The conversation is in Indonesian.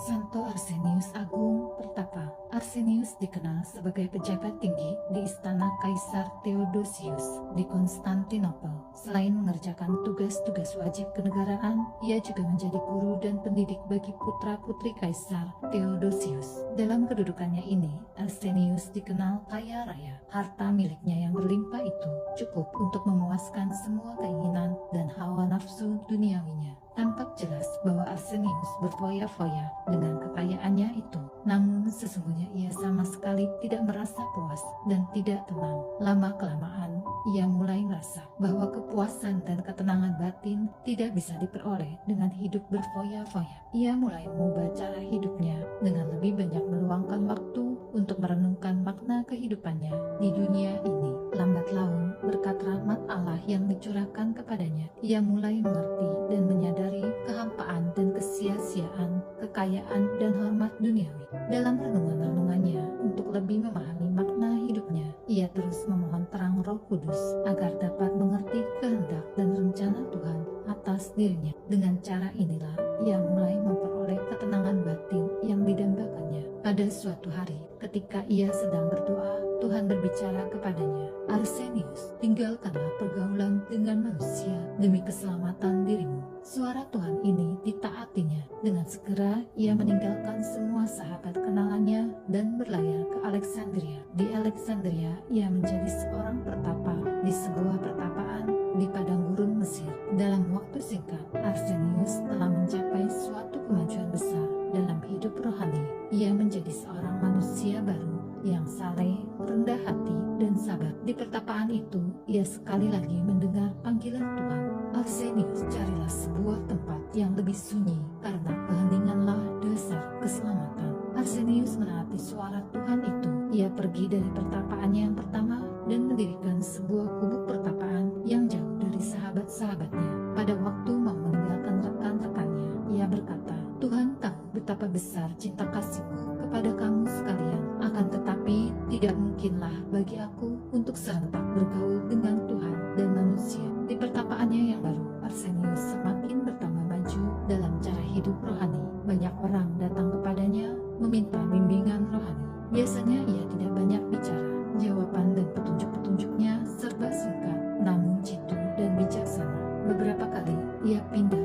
Santo Arsenius Agung Pertapa. Arsenius dikenal sebagai pejabat tinggi di istana Kaisar Theodosius di Konstantinopel. Selain mengerjakan tugas-tugas wajib kenegaraan, ia juga menjadi guru dan pendidik bagi putra-putri Kaisar Theodosius. Dalam kedudukannya ini, Arsenius dikenal kaya raya. Harta miliknya yang berlimpah itu cukup untuk memuaskan semua keinginan dan hawa nafsu duniawinya. Tampak jelas bahwa Arsenius berfoya-foya dengan kekayaannya itu. Namun sesungguhnya ia sama sekali tidak merasa puas dan tidak tenang. Lama-kelamaan ia mulai merasa bahwa kepuasan dan ketenangan batin tidak bisa diperoleh dengan hidup berfoya-foya. Ia mulai mengubah cara hidupnya dengan lebih banyak meluangkan waktu untuk merenungkan makna kehidupannya di dunia ini. Lambat laun, berkat rahmat Allah yang dicurahkan kepadanya, ia mulai mengerti dan menyadari kehampaan dan kesia-siaan kekayaan dan hormat duniawi. Dalam renungan-renungannya untuk lebih memahami makna hidupnya, ia terus memohon terang Roh Kudus agar dapat mengerti kehendak dan rencana Tuhan atas dirinya. Dengan cara inilah ia mulai memperoleh ketenangan batin yang didambakannya. Pada suatu hari, ketika ia sedang berdoa, Tuhan berbicara kepadanya, "Arsenius, tinggalkanlah pergaulan dengan manusia demi keselamatan dirimu." Suara Tuhan ini ditaatinya. Dengan segera ia meninggalkan semua sahabat kenalannya dan berlayar ke Alexandria. Di Alexandria ia menjadi seorang pertapa di sebuah pertapaan di padang gurun Mesir. Dalam waktu singkat, Arsenius telah mencapai suatu kemajuan besar dalam hidup rohani. Ia menjadi seorang manusia baru yang saleh, rendah hati, dan sabar. Di pertapaan itu, ia sekali lagi mendengar panggilan Tuhan. "Arsenius, carilah sebuah tempat yang lebih sunyi, karena keheninganlah dasar keselamatan." Arsenius menaati suara Tuhan itu. Ia pergi dari pertapaannya yang pertama dan mendirikan sebuah gubuk pertapaan yang jauh dari sahabat-sahabatnya. Pada waktu mau meninggalkan rekan-rekannya, ia berkata, "Tuhan tahu betapa besar cinta kasih-Mu kepada kamu sekalian. Akan tetapi tidak mungkinlah bagi aku untuk serentak bergaul dengan Tuhan dan manusia." Di pertapaannya yang baru, Arsenius semakin bertambah maju dalam cara hidup rohani. Banyak orang datang kepadanya meminta bimbingan rohani. Biasanya ia tidak banyak bicara. Jawaban dan petunjuk-petunjuknya serba singkat, namun jitu dan bijaksana. Beberapa kali ia pindah